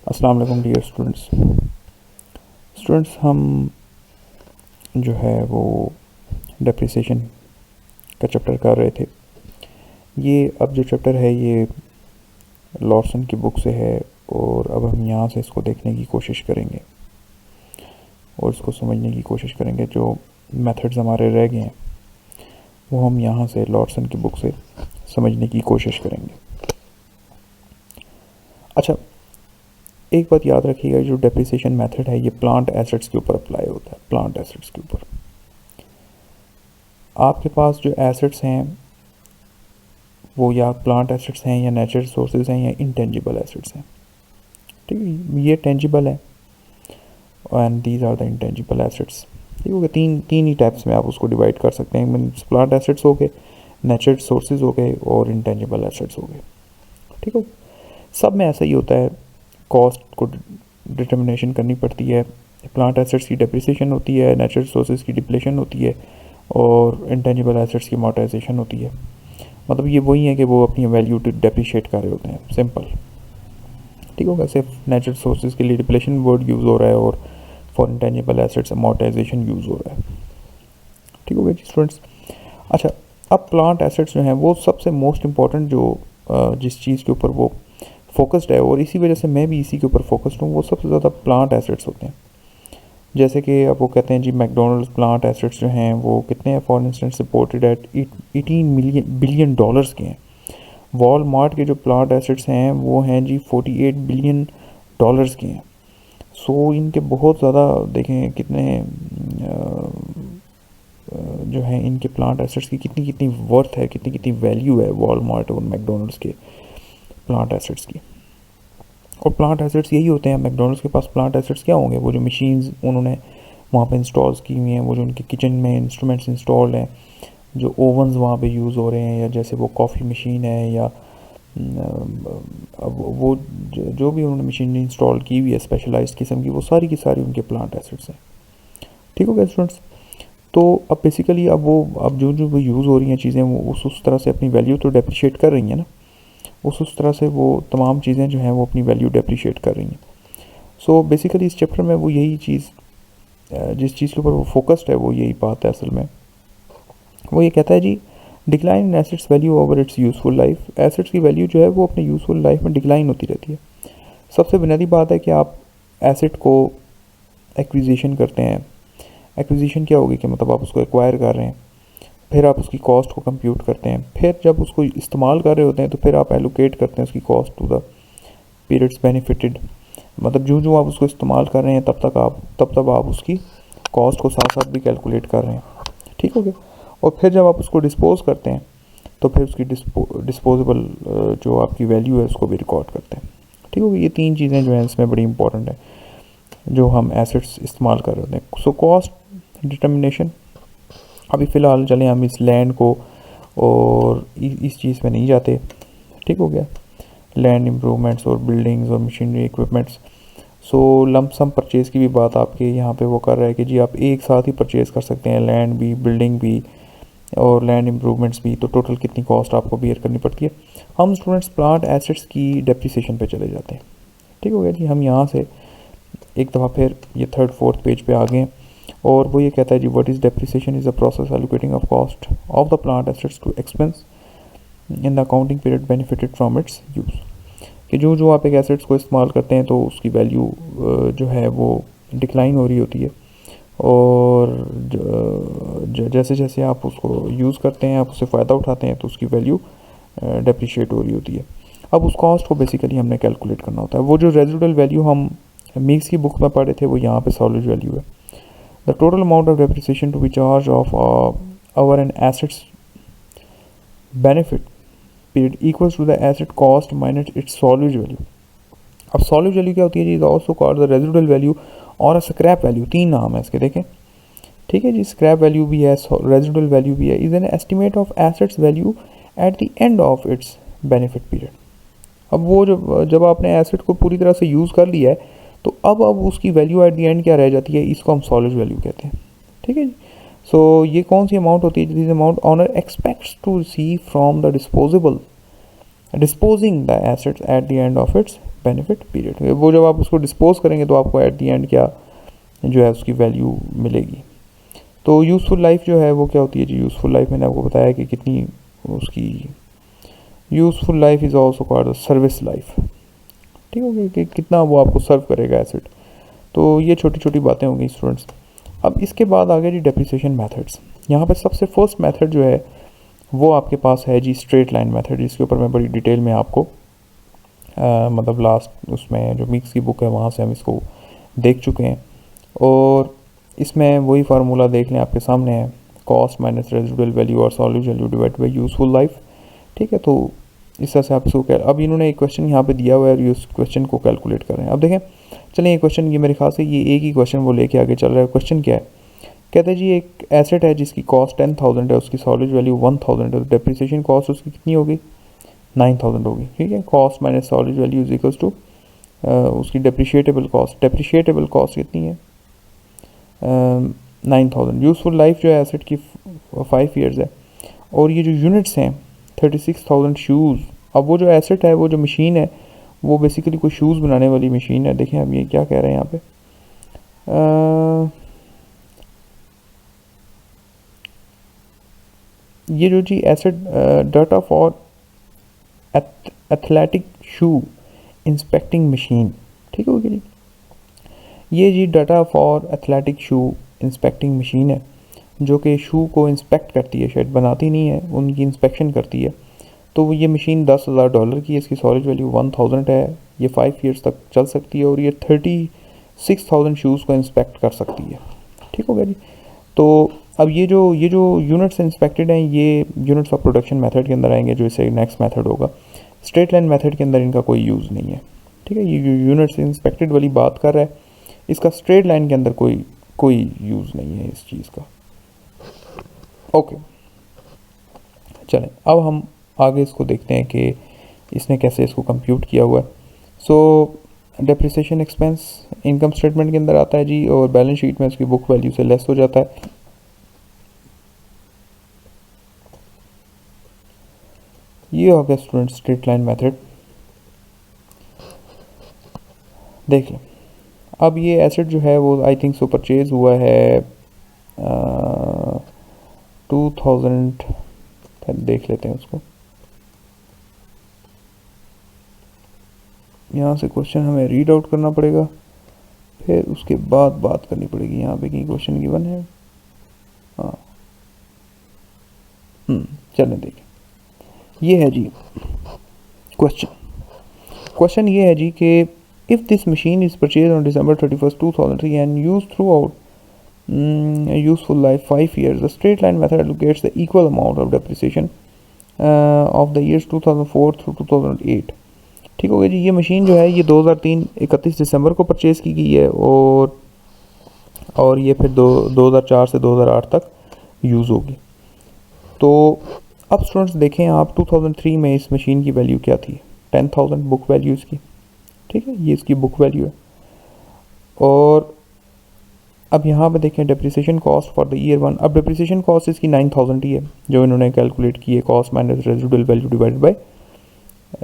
अस्सलाम वालेकुम dear students, हम जो है वो डेप्रिसिएशन का चैप्टर कर रहे थे। ये अब जो चैप्टर है ये लॉर्सन की बुक से है और अब हम यहाँ से इसको देखने की कोशिश करेंगे और इसको समझने की कोशिश करेंगे। जो मेथड्स हमारे रह गए हैं वो हम यहाँ से लॉर्सन की बुक से समझने की कोशिश करेंगे। अच्छा, एक बात याद रखिएगा, जो डेप्रिसिएशन मेथड है ये प्लांट एसेट्स के ऊपर अप्लाई होता है। प्लांट एसेट्स के ऊपर आपके पास जो एसेट्स हैं वो या प्लांट एसेट्स हैं या नेचुरल रिसोर्सेज हैं या इंटेंजिबल एसेट्स हैं। ठीक है, ये टेंजिबल है and these are the intangible assets. ठीक हो गया, तीन ही टाइप्स में आप उसको डिवाइड कर सकते हैं। मीन्स प्लांट एसेट्स हो गए, नेचुरल रिसोर्सेज हो गए और इंटेंजिबल एसेट्स हो गए। ठीक हो, सब में ऐसा ही होता है। कॉस्ट को डिटर्मिनेशन करनी पड़ती है। प्लांट एसेट्स की डेप्रिसिएशन होती है, नेचुरल रिसोर्सेज की डिप्लेशन होती है और इंटेंजिबल एसेट्स की अमोर्टाइजेशन होती है। मतलब ये वही है कि वो अपनी वैल्यू डेप्रिशिएट कर रहे होते हैं, सिंपल। ठीक होगा, सिर्फ नेचुरल रिसोर्सेज के लिए डिप्लेशन वर्ड यूज़ हो रहा है और for intangible assets amortisation use हो रहा है। ठीक हो गया जी स्टूडेंट्स। अच्छा, अब प्लांट एसेट्स जो हैं वो सबसे मोस्ट इम्पॉर्टेंट जो जिस चीज़ के ऊपर वो फोकस्ड है और इसी वजह से मैं भी इसी के ऊपर फोकस्ड हूँ, वो सबसे ज़्यादा प्लांट एसेट्स होते हैं। जैसे कि अब वो कहते हैं जी मैकडोनल्ड्स प्लांट एसेट्स जो हैं वो कितने हैं, for instance reported at 18 billion dollars के हैं। वॉलमार्ट के जो प्लांट एसेट्स हैं वो हैं जी 48 बिलियन डॉलर्स के हैं। सो इनके बहुत ज़्यादा देखें कितने जो है इनके प्लांट एसेट्स की कितनी कितनी वर्थ है, कितनी कितनी वैल्यू है वॉलमार्ट और मैकडोनल्ड्स के प्लांट एसेट्स की। और प्लांट एसेट्स यही होते हैं। मैकडोनल्ड्स के पास प्लांट एसेट्स क्या होंगे, वो जो मशीन्स उन्होंने वहाँ पे इंस्टॉल्स की हुई हैं, वो जो उनके किचन में इंस्ट्रूमेंट्स इंस्टॉल्ड हैं, जो ओवन्स वहाँ पे यूज़ हो रहे हैं, या जैसे वो कॉफ़ी मशीन है या अब वो जो भी उन्होंने मशीन इंस्टॉल की हुई है स्पेशलाइज्ड किस्म की, वो सारी की सारी उनके प्लांट एसेट्स हैं। ठीक हो गया स्टूडेंट्स। तो अब बेसिकली अब जो जो वो यूज़ हो रही हैं चीज़ें वो उस तरह से अपनी वैल्यू तो डेप्रिशिएट कर रही हैं ना, उस तरह से वो तमाम चीज़ें जो हैं वो अपनी वैल्यू डेप्रिशिएट कर रही हैं। सो बेसिकली इस चैप्टर में वो यही चीज़ जिस चीज़ के ऊपर वो फोकस्ड है वो यही बात है असल में। वो ये कहता है जी, decline in assets value over its useful life. Assets की वैल्यू जो है वो अपने यूज़फुल लाइफ में डिक्लाइन होती रहती है। सबसे बुनियादी बात है कि आप एसेट को एक्विजिशन करते हैं। एक्विजिशन क्या होगी कि मतलब आप उसको एक्वायर कर रहे हैं, फिर आप उसकी कॉस्ट को कंप्यूट करते हैं, फिर जब उसको इस्तेमाल कर रहे होते हैं तो फिर आप एलोकेट करते हैं उसकी cost to the periods benefited. मतलब जो जो आप उसको इस्तेमाल कर रहे हैं तब आप उसकी कॉस्ट को साथ साथ भी कैलकुलेट कर रहे हैं। ठीक हो गया। और फिर जब आप उसको डिस्पोज करते हैं तो फिर उसकी डिस्पोजेबल जो आपकी वैल्यू है उसको भी रिकॉर्ड करते हैं। ठीक हो गया। ये तीन चीज़ें जो हैं इसमें बड़ी इंपॉर्टेंट है जो हम एसेट्स इस्तेमाल कर रहे होते हैं। सो कॉस्ट डिटर्मिनेशन, अभी फ़िलहाल चलें हम इस लैंड को और इस चीज़ में नहीं जाते। ठीक हो गया, लैंड इम्प्रूवमेंट्स और बिल्डिंग्स और मशीनरी इक्विपमेंट्स। सो लंप सम परचेज़ की भी बात आपके यहाँ पे वो कर रहा है कि जी आप एक साथ ही परचेज़ कर सकते हैं, लैंड भी, बिल्डिंग भी और लैंड इम्प्रूवमेंट्स भी। तो टोटल कितनी कॉस्ट आपको बियर करनी पड़ती है। हम स्टूडेंट्स प्लांट एसेट्स की डेप्रिसिएशन पे चले जाते हैं। ठीक हो गया जी। हम यहाँ से एक दफ़ा फिर ये 3rd 4th पेज पे आ गए और वो ये कहता है जी, what is depreciation is a process allocating of cost of the plant assets to expense in the accounting period benefited from its use. कि जो जो आप एक एसेट्स को इस्तेमाल करते हैं तो उसकी वैल्यू जो है वो डिक्लाइन हो रही होती है और जैसे जैसे आप उसको यूज़ करते हैं, आप उससे फ़ायदा उठाते हैं तो उसकी वैल्यू डेप्रिशिएट हो रही होती है। अब उस कॉस्ट को बेसिकली हमने कैलकुलेट करना होता है। वो जो रेजिडुअल वैल्यू हम मीक्स की बुक में पढ़े थे वो यहाँ पे सॉलिड वैल्यू है। The total amount of depreciation to be charged of our an asset's benefit period equals to the asset cost minus its salvage value. अब सॉल्वेज वैल्यू क्या होती है जी, is also called the residual value or scrap value. तीन नाम है इसके, देखें। ठीक है जी, स्क्रैप वैल्यू भी है, रेजिडुअल वैल्यू भी है। Is an estimate of assets value eight the end of its benefit period. अब वो जब आपने एसेट को पूरी तरह से यूज़ कर लिया है तो अब उसकी वैल्यू एट द एंड क्या रह जाती है, इसको हम सॉलिड वैल्यू कहते हैं। ठीक है जी। सो ये कौन सी अमाउंट होती है, this amount owner expects to receive from the disposable disposing the assets at the end of its benefit period. वो जब आप उसको डिस्पोज करेंगे तो आपको एट द एंड क्या जो है उसकी वैल्यू मिलेगी। तो यूज़फुल लाइफ जो है वो क्या होती है जी, यूज़फुल लाइफ मैंने आपको बताया कि कितनी उसकी useful life is also called service life. ठीक हो गया कि कितना वो आपको सर्व करेगा एसेट। तो ये छोटी छोटी बातें होंगी स्टूडेंट्स। अब इसके बाद आ गया जी डेप्रिसिएशन मेथड्स। यहाँ पे सबसे फर्स्ट मेथड जो है वो आपके पास है जी स्ट्रेट लाइन मेथड, जिसके ऊपर मैं बड़ी डिटेल में आपको मतलब लास्ट उसमें जो मिक्स की बुक है वहाँ से हम इसको देख चुके हैं। और इसमें वही फार्मूला देख लें, आपके सामने है, कॉस्ट माइनस रेजिडुअल वैल्यू और solute value divide by useful life. ठीक है, तो इस तरह से आप इसको अब इन्होंने एक क्वेश्चन यहाँ पे दिया हुआ है और उस क्वेश्चन को कैलकुलेट कर रहे हैं। अब देखें, चलें ये क्वेश्चन, ये मेरे ख्याल से ये एक ही क्वेश्चन वो लेके आगे चल रहा है। क्वेश्चन क्या है, कहते हैं जी एक एसेट है जिसकी कॉस्ट 10,000 है, उसकी सॉल्यूट वैल्यू 1,000 है, तो डेप्रिसिएशन कॉस्ट उसकी कितनी होगी, 9,000 होगी। ठीक है, cost minus salvage value is equals to उसकी डेप्रिशिएटेबल कॉस्ट कितनी है, 9,000। यूज़फुल लाइफ जो है एसेट की 5 ईयर्स है, और ये जो यूनिट्स हैं 36,000 शूज़। अब वो जो एसेट है, वो जो मशीन है, वो बेसिकली कोई शूज़ बनाने वाली मशीन है। देखें अब ये क्या कह रहे हैं यहाँ पे, ये जो जी asset data for athletic shoe inspecting machine. ठीक होगी जी, ये जी data for athletic shoe inspecting machine है जो कि शू को इंस्पेक्ट करती है, शायद बनाती नहीं है, उनकी इंस्पेक्शन करती है। तो ये मशीन $10,000 की है, इसकी सॉलिड वैल्यू 1,000 है, ये 5 ईयर्स तक चल सकती है और ये 36,000 शूज़ को इंस्पेक्ट कर सकती है। ठीक हो गया जी। तो अब ये जो यूनिट्स इंस्पेक्टेड हैं, ये यूनिट्स ऑफ प्रोडक्शन मेथड के अंदर आएंगे, जो इससे नेक्स्ट मेथड होगा। स्ट्रेट लाइन मेथड के अंदर इनका कोई यूज़ नहीं है। ठीक है, ये जो यूनिट्स इंस्पेक्टेड वाली बात कर रहा है, इसका स्ट्रेट लाइन के अंदर कोई यूज़ नहीं है इस चीज़ का। ओके, चलें अब हम आगे इसको देखते हैं कि इसने कैसे इसको कंप्यूट किया हुआ है। सो डेप्रिसिएशन एक्सपेंस इनकम स्टेटमेंट के अंदर आता है जी, और बैलेंस शीट में उसकी बुक वैल्यू से लेस हो जाता है। ये हो गया स्टूडेंट स्ट्रेट लाइन मेथड। देख लें, अब ये एसेट जो है वो आई थिंक सो परचेज हुआ है 2000, देख लेते हैं उसको। यहाँ से क्वेश्चन हमें रीड आउट करना पड़ेगा, फिर उसके बाद बात करनी पड़ेगी। यहाँ पे कि क्वेश्चन गिवन है, हाँ चलें देखें। ये है जी क्वेश्चन ये है जी कि if this machine is purchase on December 31st 2003 and use through out useful life 5 years, the straight line method allocates the equal amount of depreciation of the years 2004 through 2008। ठीक हो गया जी। ये मशीन जो है ये 2003 31 दिसंबर को परचेज़ की गई है, और ये फिर 2004 से 2008 तक यूज़ होगी। तो अब स्टूडेंट्स देखें आप, 2003 में इस मशीन की वैल्यू क्या थी, 10,000 बुक वैल्यू इसकी। ठीक है, ये इसकी बुक वैल्यू है। और अब यहाँ पे देखें depreciation cost for the year 1। अब डेप्रिसिएशन कॉस्ट इसकी 9,000 ही है जो इन्होंने कैलकुलेट की है, cost minus residual value divided bye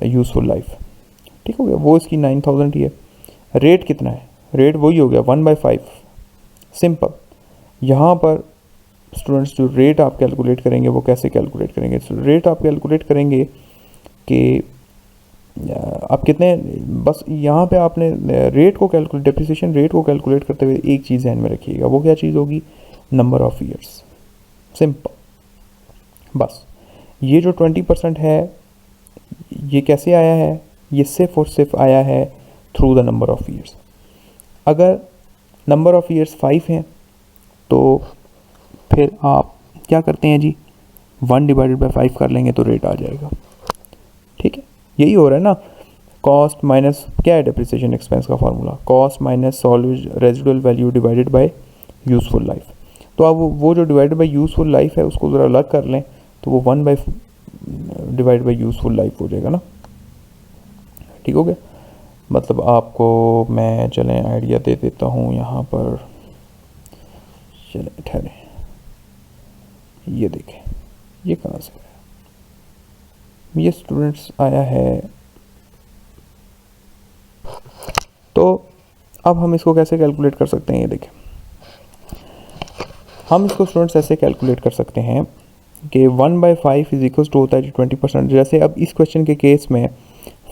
useful life. ठीक हो गया, वो इसकी 9,000 ही है। रेट कितना है, रेट वही हो गया 1/5। सिंपल। यहाँ पर स्टूडेंट्स जो रेट आप कैलकुलेट करेंगे वो कैसे कैलकुलेट करेंगे, रेट आप कैलकुलेट करेंगे कि आप कितने, बस यहाँ पे आपने रेट को कैलकुलेट, डेप्रिसिएशन रेट को कैलकुलेट करते हुए एक चीज़ ध्यान में रखिएगा, वो क्या चीज़ होगी, नंबर ऑफ़ ईयर्स। सिंपल। बस ये जो 20% है ये कैसे आया है, ये सिर्फ और सिर्फ आया है through the number of years. अगर नंबर ऑफ़ ईयर्स 5 हैं तो फिर आप क्या करते हैं जी, 1/5 कर लेंगे तो रेट आ जाएगा। ठीक है, यही हो रहा है ना। कॉस्ट माइनस क्या है डेप्रिसिएशन एक्सपेंस का formula, cost minus residual value divided bye useful life. तो अब वो जो डिवाइडेड बाय यूज़फुल लाइफ है उसको ज़रा अलग कर लें तो वो 1/डिवाइड बाय यूज़फुल लाइफ हो जाएगा ना। ठीक हो गया, मतलब आपको मैं चलें आइडिया दे देता हूँ यहाँ पर। चलें ठहरें, ये देखें ये कहाँ से है, ये स्टूडेंट्स आया है। तो अब हम इसको कैसे कैलकुलेट कर सकते हैं, ये देखें, हम इसको स्टूडेंट्स ऐसे कैलकुलेट कर सकते हैं कि 1/5 इज इक्वल टू होता है जी 20%। जैसे अब इस क्वेश्चन के केस में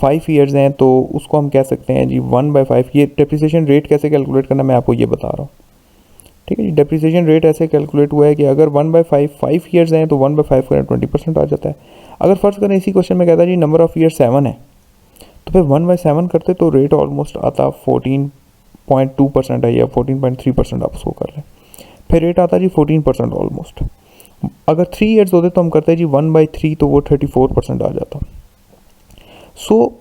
5 ईयर्स हैं, तो उसको हम कह सकते हैं जी 1/5। ये डेप्रिसिएशन रेट कैसे कैलकुलेट करना, मैं आपको ये बता रहा हूँ, ठीक है जी। डेप्रिसिएशन रेट ऐसे कैलकुलेट हुआ है कि अगर 1/5 5 ईयर्स हैं तो 1/5 करें 20% आ जाता है। अगर फर्स्ट करें इसी क्वेश्चन में कहता है जी नंबर ऑफ़ ईयर 7 है, तो फिर 1/7 करते तो रेट ऑलमोस्ट आता 14.2% है, या 14.3% आप उसको कर लें, फिर रेट आता जी 14% ऑलमोस्ट। अगर 3 ईयर्स होते तो हम करते हैं जी 1/3, तो वो 34% आ जाता। So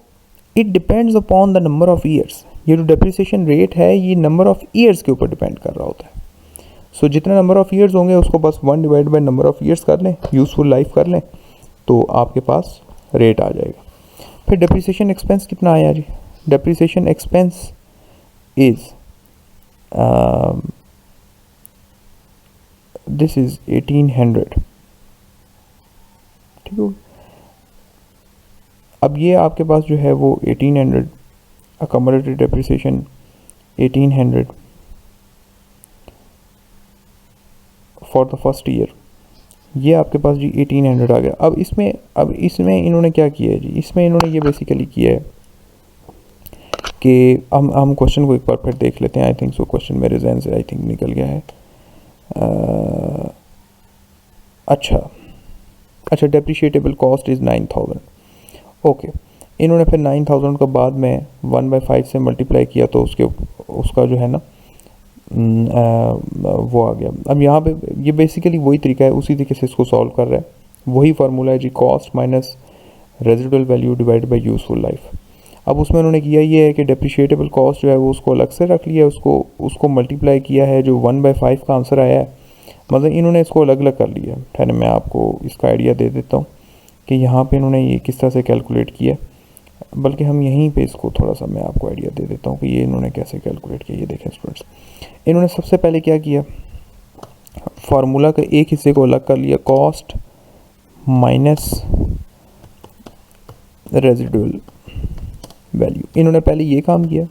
it depends upon the number of years. ये जो डेप्रिसिएशन रेट है ये नंबर ऑफ़ ईयर्स के ऊपर डिपेंड कर रहा होता है। सो जितना नंबर ऑफ़ ईयर्स होंगे उसको बस 1 divide by number of years कर लें, यूज़फुल लाइफ कर लें, तो आपके पास रेट आ जाएगा। फिर डेप्रिसिएशन एक्सपेंस कितना आया जी? Depreciation expense is this is 1800, ठीक है। अब ये आपके पास जो है वो 1800 accommodated depreciation 1800 for the first year, ये आपके पास जी 1800 आ गया। अब इसमें इन्होंने क्या किया है जी? इसमें इन्होंने ये बेसिकली किया है कि हम क्वेश्चन को एक बार फिर देख लेते हैं। आई थिंक सो क्वेश्चन मेरे जहन से आई थिंक निकल गया है। अच्छा, डेप्रिशिएटेबल कॉस्ट इज़ 9000। ओके, इन्होंने फिर 9000 का बाद में 1/5 से मल्टीप्लाई किया, तो उसका जो है ना वो आ गया। अब यहाँ पे ये बेसिकली वही तरीका है, उसी तरीके से इसको सॉल्व कर रहा है। वही फार्मूला है जी, cost minus residual value divide by useful life. अब उसमें उन्होंने किया ये है कि डेप्रिशिएटेबल कॉस्ट जो है वो उसको अलग से रख लिया, उसको मल्टीप्लाई किया है, जो 1/5 का आंसर आया है, मतलब इन्होंने इसको अलग अलग कर लिया है। ठहरे मैं आपको इसका आइडिया दे देता हूँ कि यहाँ पे इन्होंने ये किस तरह से कैलकुलेट किया, बल्कि हम यहीं पे इसको थोड़ा सा मैं आपको आइडिया दे देता हूँ कि ये इन्होंने कैसे कैलकुलेट किया। ये देखें स्टूडेंट्स, इन्होंने सबसे पहले क्या किया, फार्मूला के एक हिस्से को अलग कर लिया, कॉस्ट माइनस रेजिडुअल वैल्यू। इन्होंने पहले ये काम किया,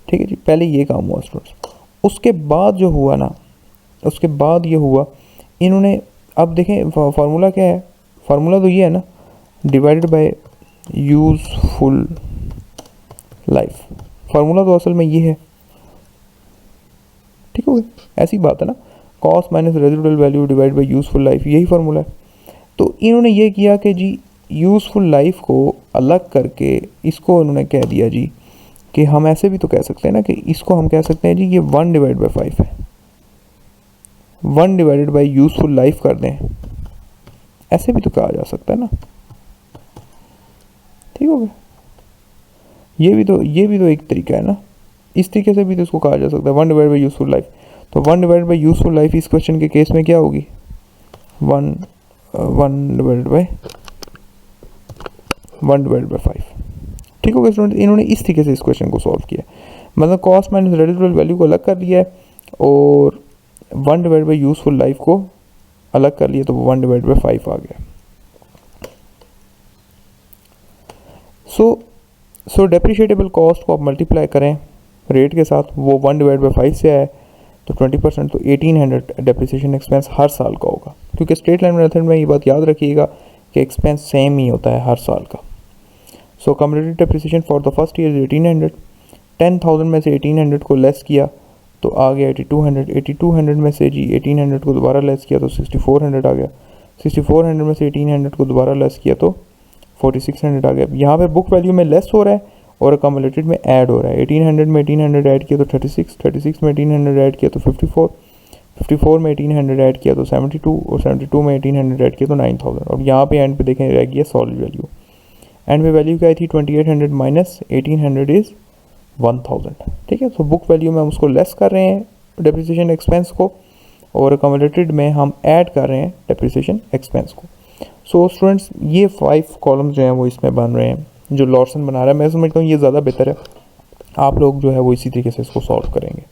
ठीक है जी, पहले ये काम हुआ स्टूडेंट्स। उसके बाद जो हुआ ना, उसके बाद ये हुआ, इन्होंने अब देखें फार्मूला क्या है, फार्मूला तो ये है ना, divided by useful life. Formula तो असल में ये है, ठीक हो गया, ऐसी बात है ना, cost minus residual value divide by useful life, यही फार्मूला है। तो इन्होंने ये किया कि जी यूज़फुल लाइफ को अलग करके इसको उन्होंने कह दिया जी कि हम ऐसे भी तो कह सकते हैं ना कि इसको हम कह सकते हैं जी ये 1/5 है, 1 डिवाइडेड बाई यूज़फुल लाइफ कर दें, ऐसे भी तो कहा जा सकता है ना, ठीक हो गया। ये भी तो एक तरीका है ना, इस तरीके से भी तो इसको कहा जा सकता है 1 डिवाइड बाई यूज़फुल लाइफ। तो 1 डिवाइड बाई यूज़फुल लाइफ इस क्वेश्चन के केस में क्या होगी, 1 डिवाइड बाई 5, ठीक हो गया स्टूडेंट। इन्होंने इस तरीके से इस क्वेश्चन को सॉल्व किया, मतलब कॉस्ट माइनस रेजिडुअल वैल्यू को अलग कर लिया है और 1 डिवाइड बाई यूज़फुल लाइफ को अलग कर लिया, तो 1 डिवाइड बाई 5 आ गया। सो डेप्रिशिएटेबल कॉस्ट को आप मल्टीप्लाई करें रेट के साथ, वो 1 डिवाइड बाई 5 से आए तो 20%, तो 1800 डेप्रिसिएशन एक्सपेंस हर साल का होगा, क्योंकि स्ट्रेट लाइन मेथड में ये बात याद रखिएगा कि एक्सपेंस सेम ही होता है हर साल का। So cumulative depreciation for the first year 1800, 10,000 में से 1800 को लेस किया तो आ गया 8200, 8200 में से जी 1800 को दोबारा लेस किया तो 6400 आ गया, 6400 में से 1800 को दोबारा लेस किया तो 4600 आ गया। यहाँ पे बुक वैल्यू में लेस हो रहा है और अकोमोडेटेड में ऐड हो रहा है। 1800 में 1800 ऐड किया तो 36, 36 में 1800 ऐड किया तो 54, 54 में 1800 ऐड किया तो 72 और 72 में 1800 ऐड किया तो 9000। और यहाँ पे एंड पे देखें रह गया सॉलिड वैल्यू, एंड पे वैल्यू क्या आई थी 2800 माइनस 1800 इज़ 1000, ठीक है। तो बुक वैल्यू में हम उसको लेस कर रहे हैं डेप्रिसिएशन एक्सपेंस को, और अकोमोडेटेड में हम ऐड कर रहे हैं डेप्रिसिएशन एक्सपेंस को। सो स्टूडेंट्स ये 5 कॉलम्स जो हैं वो इसमें बन रहे हैं, जो लॉर्सन बना रहा है। मैं समझता हूँ ये ज़्यादा बेहतर है, आप लोग जो है वो इसी तरीके से इसको सॉल्व करेंगे,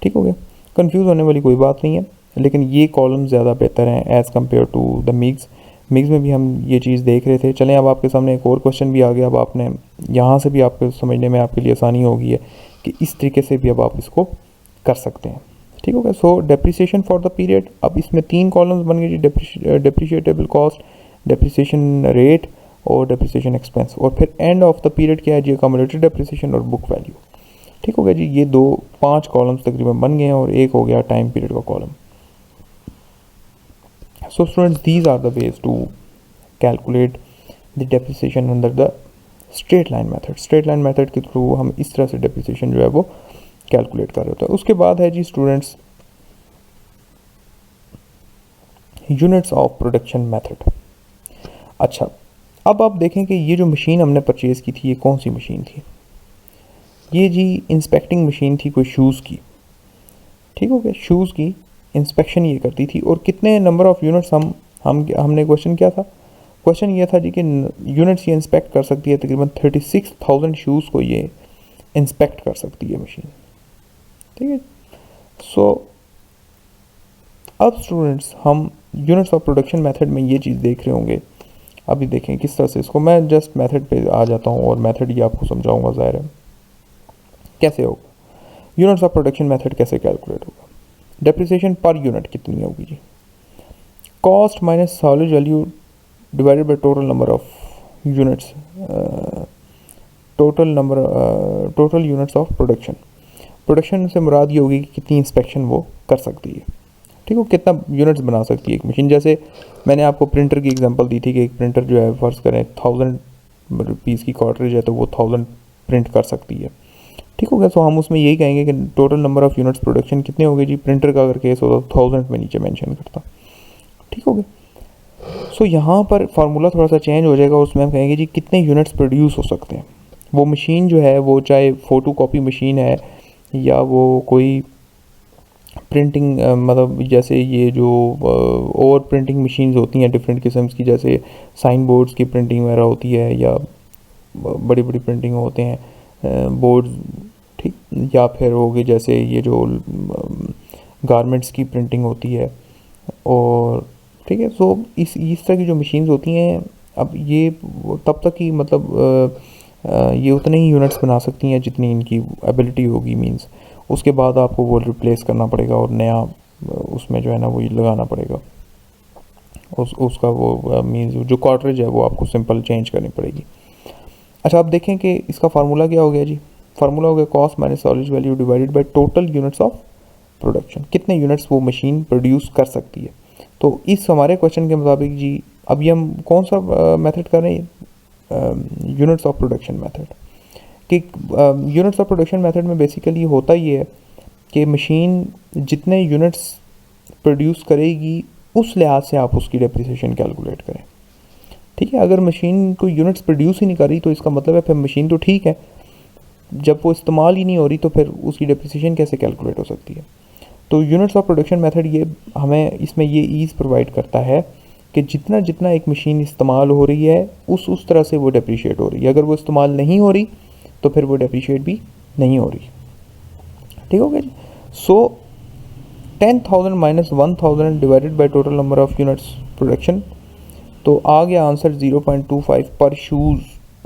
ठीक हो गया। कंफ्यूज होने वाली कोई बात नहीं है, लेकिन ये कॉलम ज़्यादा बेहतर हैं as compare to the mix. Mix में भी हम ये चीज़ देख रहे थे। चलें अब आपके सामने एक और क्वेश्चन भी आ गया। अब आपने यहाँ से भी आपको समझने में आपके लिए आसानी होगी है कि इस तरीके से भी अब आप इसको कर सकते हैं। ठीक हो गया। सो डेप्रिसिएशन फॉर द पीरियड, अब इसमें 3 कॉलम्स बन गए जी, डेप्रिशिएटेबल कॉस्ट, डेप्रिसिएशन रेट और डेप्रिसिएशन एक्सपेंस, और फिर एंड ऑफ द पीरियड क्या है जी, अक्यूमुलेटेड डेप्रिसिएशन और बुक वैल्यू। ठीक हो गया जी। ये 5 कॉलम्स तकरीबन बन गए हैं और एक हो गया टाइम पीरियड का column. So students, these are the ways to calculate the depreciation under the straight line method. Straight line method के थ्रू हम इस तरह से depreciation जो है वो कैलकुलेट कर रहे होते हैं। उसके बाद है जी students units of production method. अच्छा, अब आप देखें कि ये जो मशीन हमने परचेज़ की थी ये कौन सी मशीन थी। ये जी इंस्पेक्टिंग मशीन थी कोई शूज़ की। ठीक हो गया, शूज़ की इंस्पेक्शन ये करती थी। और कितने नंबर ऑफ़ यूनिट्स हमने क्वेश्चन क्या था, क्वेश्चन ये था जी कि यूनिट्स ये इंस्पेक्ट कर सकती है तकरीबन 36,000 शूज़ को ये इंस्पेक्ट कर सकती है मशीन। ठीक है। सो अब स्टूडेंट्स हम यूनिट्स ऑफ प्रोडक्शन मेथड में ये चीज़ देख रहे होंगे। अभी देखें किस तरह से इसको, मैं जस्ट मेथड पे आ जाता हूँ और मेथड ये आपको समझाऊंगा। ज़ाहिर है कैसे होगा यूनिट्स ऑफ प्रोडक्शन मेथड, कैसे कैलकुलेट होगा। डेप्रिसिएशन पर यूनिट कितनी होगी जी, cost minus solid value divided by total number of units, total units of production. Production से मुराद ये होगी कि कितनी इंस्पेक्शन वो कर सकती है। ठीक है, कितना यूनिट्स बना सकती है एक मशीन। जैसे मैंने आपको प्रिंटर की एग्जांपल दी थी कि एक प्रिंटर जो है फ़र्ज़ करें 1000 पीस की कार्ट्रिज है तो वो 1000 प्रिंट कर सकती है। ठीक हो गया। सो हम उसमें यही कहेंगे कि total number of units production कितने हो गए जी। प्रिंटर का अगर केस होता तो 1000 में नीचे मेंशन करता। ठीक हो गया। सो यहाँ पर फार्मूला थोड़ा सा चेंज हो जाएगा। उसमें हम कहेंगे जी कितने यूनिट्स प्रोड्यूस हो सकते हैं। वो मशीन जो है वो चाहे फ़ोटो कॉपी मशीन है या वो कोई प्रिंटिंग मतलब जैसे ये जो और प्रिंटिंग मशीन्स होती हैं डिफरेंट किस्म की, जैसे साइन बोर्ड्स की प्रिंटिंग वगैरह होती है या बड़ी बड़ी प्रिंटिंग होते हैं बोर्ड। ठीक, या फिर हो गए जैसे ये जो गारमेंट्स की प्रिंटिंग होती है। और ठीक है, सो इस तरह की जो मशीन्स होती हैं, अब ये तब तक ही मतलब ये उतने ही यूनिट्स बना सकती हैं जितनी इनकी एबिलिटी होगी। मींस उसके बाद आपको वो रिप्लेस करना पड़ेगा और नया उसमें जो है ना वो लगाना पड़ेगा। उसका वो मींस जो कार्ट्रिज है वो आपको सिंपल चेंज करनी पड़ेगी। अच्छा, आप देखें कि इसका फार्मूला क्या हो गया जी। फार्मूला हो गया cost minus solid value divided by total units of production. कितने यूनिट्स वो मशीन प्रोड्यूस कर सकती है। तो इस हमारे क्वेश्चन के मुताबिक जी अभी हम कौन सा मेथड कर रहे हैं, यूनिट्स ऑफ प्रोडक्शन मेथड। कि यूनिट्स ऑफ प्रोडक्शन मेथड में बेसिकली होता ये है कि मशीन जितने यूनिट्स प्रोड्यूस करेगी उस लिहाज से आप उसकी डेप्रिसिएशन कैलकुलेट करें। ठीक है, अगर मशीन कोई यूनिट्स प्रोड्यूस ही नहीं कर रही तो इसका मतलब है फिर मशीन तो ठीक है, जब वो इस्तेमाल ही नहीं हो रही तो फिर उसकी डेप्रिसिएशन कैसे कैलकुलेट हो सकती है। तो यूनिट्स ऑफ प्रोडक्शन मेथड ये हमें इसमें ये ईज़ प्रोवाइड करता है कि जितना जितना एक मशीन इस्तेमाल हो रही है उस तरह से वो डेप्रिशिएट हो रही है। अगर वो इस्तेमाल नहीं हो रही तो फिर वो डेप्रिशिएट भी नहीं हो रही। ठीक हो गया जी। सो 10,000 minus 1000 divided by total number of units production, तो आ गया आंसर 0.25 पर शूज़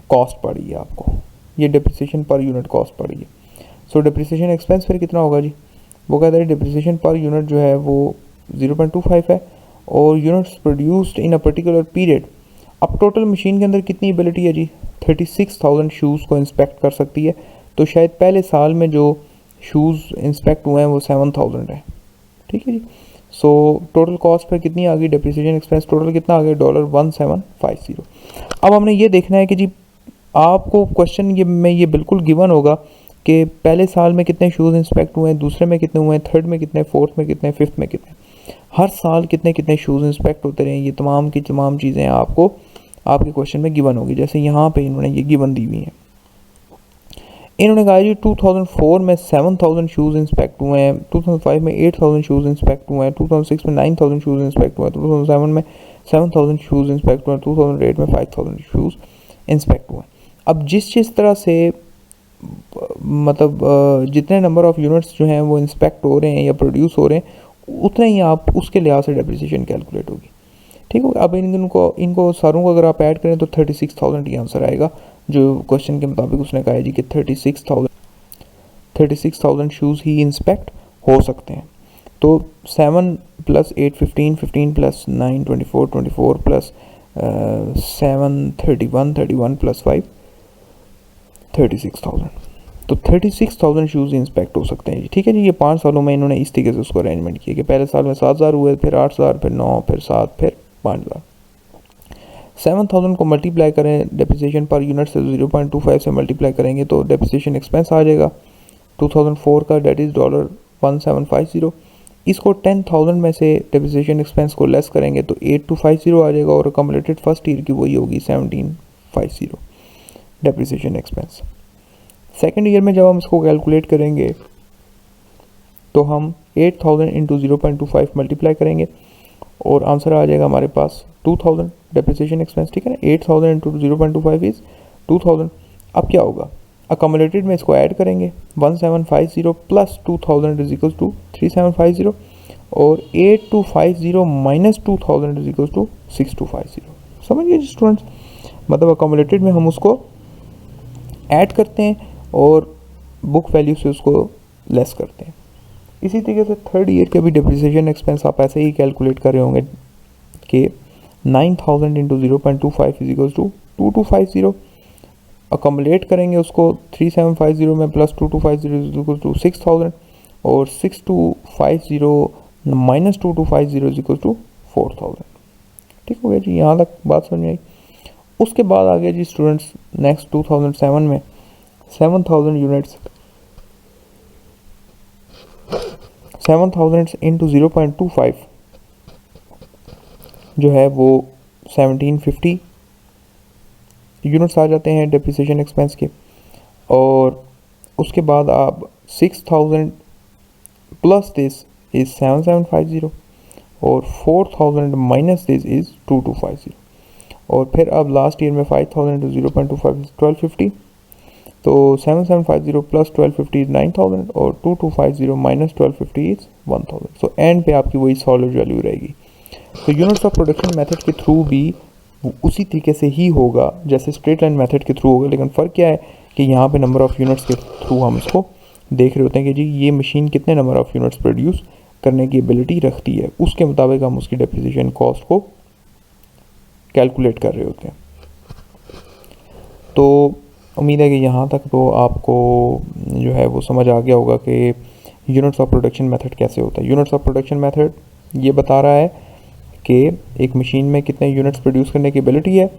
कॉस्ट पड़ी है आपको। ये डिप्रिसिएशन पर यूनिट कॉस्ट पड़ी है। सो डिप्रिसिएशन एक्सपेंस फिर कितना होगा जी, वो कहता है डिप्रिसिएशन पर यूनिट जो है वो 0.25 है और units produced in a particular period. अब टोटल मशीन के अंदर कितनी एबिलिटी है जी, 36,000 शूज़ को इंस्पेक्ट कर सकती है। तो शायद पहले साल में जो शूज़ इंस्पेक्ट हुए हैं वो 7,000 है। ठीक है जी। सो टोटल कॉस्ट पर कितनी आ गई, डेप्रिसिएशन एक्सपेंस टोटल कितना आ गया $1750। अब हमने ये देखना है कि जी आपको क्वेश्चन ये बिल्कुल गिवन होगा कि पहले साल में कितने शूज़ इंस्पेक्ट हुए हैं, दूसरे में कितने हुए हैं, थर्ड में कितने, फोर्थ में कितने, फिफ्थ में कितने, हर साल कितने कितने शूज़ इंस्पेक्ट होते रहे। ये तमाम की तमाम चीज़ें आपको आपके क्वेश्चन में गिवन होगी। जैसे यहाँ पे इन्होंने ये गिवन दी हुई हैं। इन्होंने कहा जी 2004 में 7,000 शूज़ इंस्पेक्ट हुए हैं, 2005 में 8,000 शूज़ इंस्पेक्ट हुए हैं, 2006 में 9,000 शूज़ इंस्पेक्ट हुए हैं, 2007 में 7,000 शूज़ इंस्पेक्ट हुए हैं, 2008 में 5,000 शूज़ इंस्पेक्ट हुए हैं। अब जिस तरह से मतलब जितने नंबर ऑफ़ यूनिट्स जो हैं वो इंस्पेक्ट हो रहे हैं या प्रोड्यूस हो रहे हैं उतने ही आप उसके लिहाज से डेप्रिसिएशन कैलकुलेट होगी। ठीक हो। अब इनको सारों को अगर आप ऐड करें तो 36,000 ही आंसर आएगा, जो क्वेश्चन के मुताबिक उसने कहा है जी कि 36,000 शूज़ ही इंस्पेक्ट हो सकते हैं। तो 7 + 8 15, 15 + 9 24, 24 + 7 31, 31 + 5 36,000। तो 36,000 शूज़ इंस्पेक्ट हो सकते हैं जी। ठीक है जी। ये 5 सालों में इन्होंने इस तरीके से उसको अरेंजमेंट किया कि पहले साल में 7,000 हुए, फिर 8,000, फिर 9, फिर 7, फिर 5,000। 7,000 को मल्टीप्लाई करें डेप्रिसिएशन पर यूनिट से 0.25 से मल्टीप्लाई करेंगे तो डेप्रिसिएशन एक्सपेंस आ जाएगा 2004 का, डेट इज़ $1750। इसको 10,000 में से डेप्रिसिएशन एक्सपेंस को लेस करेंगे तो 8250 आ जाएगा, और अकम्युलेटेड फर्स्ट ईयर की वही होगी 1750 डेप्रिसिएशन एक्सपेंस। सेकेंड ईयर में जब हम इसको कैलकुलेट करेंगे तो हम 8,000 इंटू 0.25 मल्टीप्लाई करेंगे और आंसर आ जाएगा हमारे पास 2,000 डेप्रिसिएशन एक्सपेंस। ठीक है ना। 8,000 इंटू 0.25 इज़ 2,000। अब क्या होगा, अकोमोडेटेड में इसको ऐड करेंगे 1750 प्लस 2000 इज इक्वल टू 3750, और 8250 माइनस 2000 इज इक्वल टू 6250। समझ गए स्टूडेंट्स। मतलब अकोमोडेटेड में हम उसको ऐड करते हैं और बुक वैल्यू से उसको लेस करते हैं। इसी तरीके से थर्ड ईयर का भी डेप्रिसिएशन एक्सपेंस आप ऐसे ही कैलकुलेट कर रहे होंगे कि 9,000 into 0.25 is equal to 2250। Accommodate करेंगे उसको 3750 में प्लस 2250 इज इक्वल टू 6,000, और 6250 माइनस 2250 इज इक्वल टू 4,000। ठीक हो गया जी। यहाँ तक बात समझ में आई। उसके बाद आ गया जी स्टूडेंट्स नेक्स्ट 2007 में 7,000 यूनिट्स, 7,000 इंटू 0.25 जो है वो 1750 यूनिट्स आ जाते हैं डेप्रिसिएशन एक्सपेंस के। और उसके बाद आप 6,000 प्लस दिस इज़ 7750, और 4,000 माइनस दिस इज़ 2250, और फिर अब लास्ट ईयर में 5,000 इंटू 0.25 इज़ 1250। तो 7750 प्लस 1250 इज़ 9,000, और 2250 माइनस 1250 इज़ 1,000। सो एंड पे आपकी वही सॉलिड वैल्यू रहेगी। तो यूनिट्स ऑफ प्रोडक्शन मेथड के थ्रू भी उसी तरीके से ही होगा जैसे स्ट्रेट लाइन मेथड के थ्रू होगा, लेकिन फ़र्क क्या है कि यहाँ पे नंबर ऑफ़ यूनिट्स के थ्रू हम इसको देख रहे होते हैं कि जी ये मशीन कितने नंबर ऑफ़ यूनिट्स प्रोड्यूस करने की एबिलिटी रखती है, उसके मुताबिक हम उसकी डेप्रिसिएशन कॉस्ट को कैलकुलेट कर रहे होते हैं। तो उम्मीद है कि यहाँ तक तो आपको जो है वो समझ आ गया होगा कि यूनिट्स ऑफ प्रोडक्शन मेथड कैसे होता है। यूनिट्स ऑफ प्रोडक्शन मेथड ये बता रहा है कि एक मशीन में कितने यूनिट्स प्रोड्यूस करने की एबिलिटी है,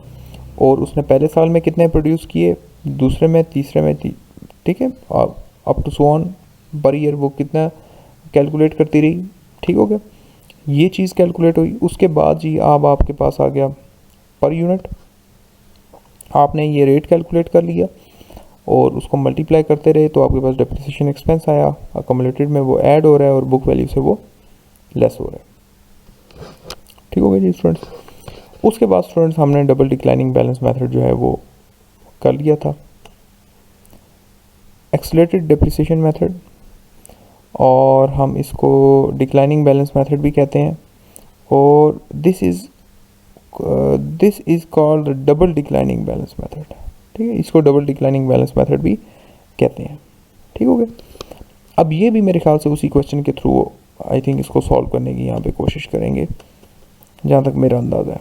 और उसने पहले साल में कितने प्रोड्यूस किए, दूसरे में, तीसरे में, ठीक है, up to so on per year वो कितना कैलकुलेट करती रही। ठीक हो गया, ये चीज़ कैलकुलेट हुई। उसके बाद जी अब आपके पास आ गया पर यूनिट, आपने ये रेट कैलकुलेट कर लिया और उसको मल्टीप्लाई करते रहे तो आपके पास डेप्रिसिएशन एक्सपेंस आया, अकोमोडेटेड में वो ऐड हो रहा है और बुक वैल्यू से वो लेस हो रहा है। ठीक हो गया जी स्टूडेंट्स। उसके बाद स्टूडेंट्स हमने डबल डिक्लाइनिंग बैलेंस मेथड जो है वो कर लिया था, एक्सेलरेटेड डेप्रिसिएशन मेथड, और हम इसको डिक्लाइनिंग बैलेंस मेथड भी कहते हैं, और this is called double declining balance method. ठीक है, इसको डबल डिक्लाइनिंग बैलेंस मेथड भी कहते हैं। ठीक हो गया। अब ये भी मेरे ख्याल से उसी क्वेश्चन के थ्रू आई थिंक इसको सॉल्व करने की यहाँ पे कोशिश करेंगे, जहाँ तक मेरा अंदाज़ा है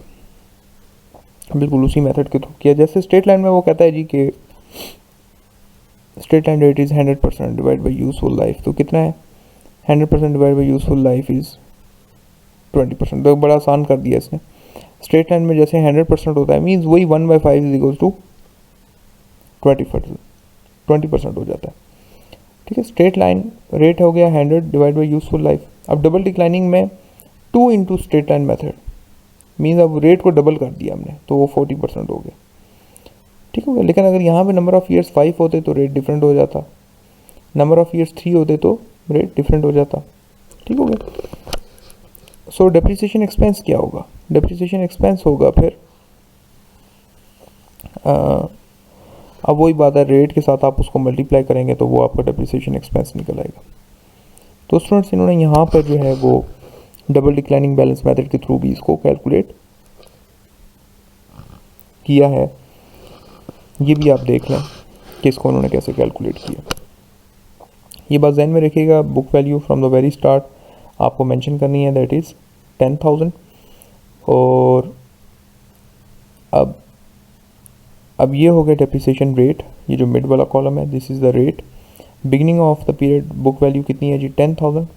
बिल्कुल उसी मेथड के थ्रू किया। जैसे स्ट्रेट लाइन में वो कहता है जी कि straight line rate is 100% divide by useful life, तो कितना है 100% divide by useful life is 20%। तो बड़ा आसान कर दिया इसने। स्ट्रेट लाइन में जैसे 100% होता है मीन्स वही 1/5 इज इक्वल टू 20% हो जाता है। ठीक है, स्ट्रेट लाइन रेट हो गया 100 डिवाइड बाई यूजफुल लाइफ। अब डबल डिक्लाइनिंग में 2 into straight line method means अब रेट को डबल कर दिया हमने तो वो 40% हो गया। ठीक हो गया। लेकिन अगर यहाँ पे नंबर ऑफ़ ईयर्स 5 होते तो रेट डिफरेंट हो जाता, नंबर ऑफ़ ईयर्स 3 होते तो रेट डिफरेंट हो जाता। ठीक हो गया। सो डेप्रिसिएशन एक्सपेंस क्या होगा, डेप्रिसिएशन एक्सपेंस होगा फिर अब वही बात है, रेट के साथ आप उसको मल्टीप्लाई करेंगे तो वो आपका डेप्रिसिएशन एक्सपेंस निकल आएगा। तो स्टूडेंट्स इन्होंने यहाँ पर जो है वो डबल डिक्लाइनिंग बैलेंस मेथड के थ्रू भी इसको कैलकुलेट किया है ये भी आप देख लें कि इसको उन्होंने कैसे कैलकुलेट किया। ये बात ध्यान में रखिएगा, book value from the very start आपको मेंशन करनी है, दैट इज़ 10,000। और अब ये हो गया डेप्रिसिएशन रेट, ये जो मिड वाला कॉलम है this is the rate. Beginning of the period book value कितनी है जी 10,000।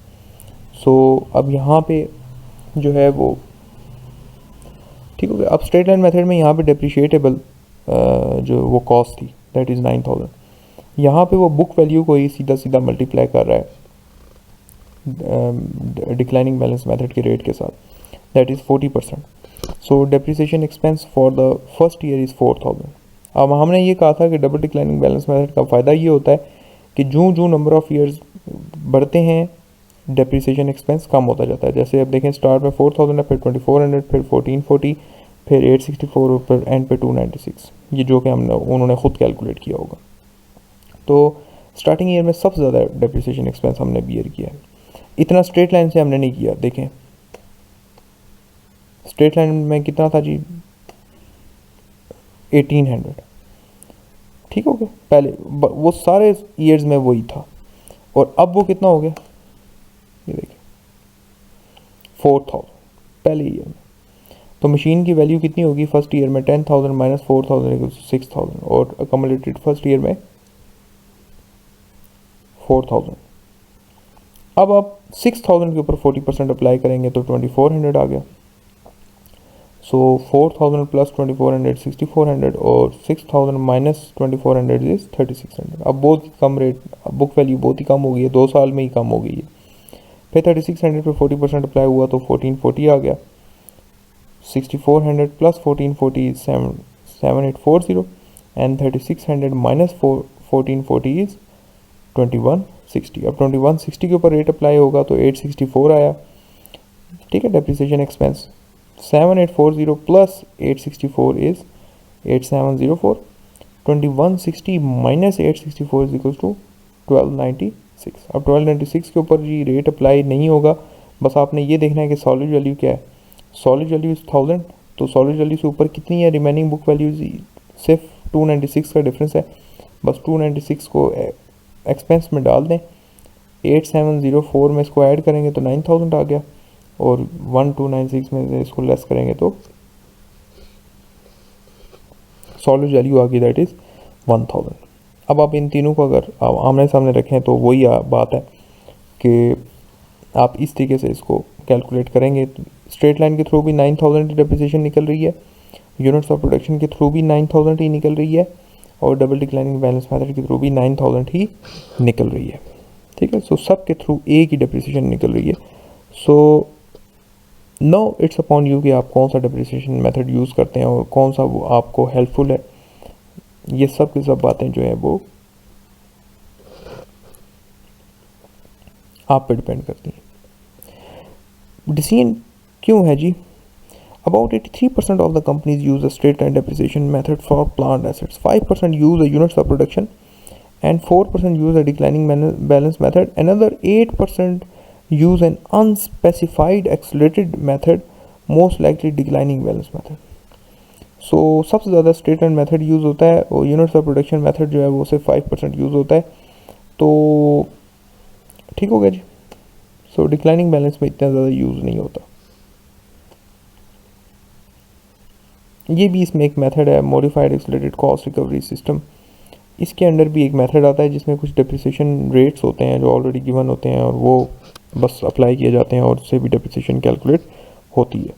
सो अब यहाँ पे जो है वो ठीक हो गया। अब स्ट्रेट लाइन मेथड में यहाँ पे डेप्रिशिएटेबल जो वो कॉस्ट थी दैट इज़ 9,000, यहाँ पे वो बुक वैल्यू को ही सीधा सीधा मल्टीप्लाई कर रहा है डिक्लाइनिंग बैलेंस मेथड के रेट के साथ, that is 40%। So depreciation expense for the first year is 4,000। अब हमने ये कहा था कि डबल डिक्लाइनिंग बैलेंस मेथड का फ़ायदा ये होता है कि जो नंबर ऑफ़ ईयर्स बढ़ते हैं डेप्रिसिएशन एक्सपेंस कम होता जाता है। जैसे अब देखें स्टार्ट में 4,000 है, फिर 2,400, फिर 1,440, फिर 864 और फिर एंड पे 296, ये जो कि उन्होंने ख़ुद कैलकुलेट किया होगा। तो स्टार्टिंग ईयर में सबसे ज़्यादा डेप्रिसिएशन एक्सपेंस हमने बियर किया है। इतना स्ट्रेट लाइन से हमने नहीं किया। देखें स्ट्रेट लाइन में कितना था जी 1,800, ठीक हो गया। पहले वो सारे ईयर्स में वही था, और अब वो कितना हो गया ये देखिए 4,000 पहले ईयर में। तो मशीन की वैल्यू कितनी होगी फर्स्ट ईयर में 10,000 माइनस 4,000 6,000, और अकोमोडेटेड फर्स्ट ईयर में 4,000। अब आप 6,000 के ऊपर 40% अप्लाई करेंगे तो 2,400 आ गया। सो 4,000 प्लस 2,400 6,400, और 6,000 माइनस 2,400 इज 3,600। अब बहुत कम रेट, बुक वैल्यू बहुत ही कम हो गई है, 2 साल में ही कम हो गई है। फिर 3,600 पे 40% अप्लाई हुआ तो 1,440 आ गया। 6,400 plus 1,440 is 7,840, and 3,600 minus 1,440 is 2,160। अब 2,160 के ऊपर रेट अप्लाई होगा तो 864 आया, ठीक है। Depreciation expense 7,840 plus 864 is 8,704। 2,160 minus 864 is equal to 1,296। अब 1,296 के ऊपर जी रेट अप्लाई नहीं होगा, बस आपने ये देखना है कि सॉलिड वैल्यू क्या है। सॉलिड वैल्यू इज़ 1,000, तो सॉलिड वैल्यू से ऊपर कितनी है रिमेनिंग बुक वैल्यू, सिर्फ 296 का डिफरेंस है। बस 296 को एक्सपेंस में डाल दें, 8,704 में इसको ऐड करेंगे तो 9,000 आ गया, और 1,296 में से इसको लेस करेंगे तो सॉलिड वैल्यू आ गई दैट इज़ 1,000। अब आप इन तीनों को अगर आमने सामने रखें तो वही बात है कि आप इस तरीके से इसको कैलकुलेट करेंगे। स्ट्रेट लाइन के थ्रू भी 9,000 की डेप्रिसिएशन निकल रही है, यूनिट्स ऑफ प्रोडक्शन के थ्रू भी 9,000 ही निकल रही है, और डबल डिक्लाइनिंग बैलेंस मेथड के थ्रू भी 9,000 ही निकल रही है, ठीक है। सो सब के थ्रू एक ही डेप्रिसिएशन निकल रही है। So no it's upon you कि आप कौन सा डेप्रिसिएशन मेथड यूज़ करते हैं और कौन सा वो आपको हेल्पफुल है। ये सब की सब बातें जो है वो आप पे डिपेंड करती हैं। डिसीजन क्यों है जी? About 83% of the companies use a straight line depreciation method for plant assets, 5% use a units of production, and 4% use a declining balance method. Another 8% use an unspecified accelerated method, most likely declining balance method. So सबसे ज़्यादा straight line method use होता है, और units of production method जो है वो सिर्फ 5% use होता है। तो ठीक हो गया जी। सो डिक्लाइनिंग बैलेंस में इतना ज़्यादा यूज़ नहीं होता। ये भी इसमें एक मेथड है modified accelerated cost recovery system. इसके अंडर भी एक मेथड आता है जिसमें कुछ डेप्रिसिएशन रेट्स होते हैं जो ऑलरेडी गिवन होते हैं, और वो बस अप्लाई किए जाते हैं और उससे भी डेप्रिसिएशन कैलकुलेट होती है।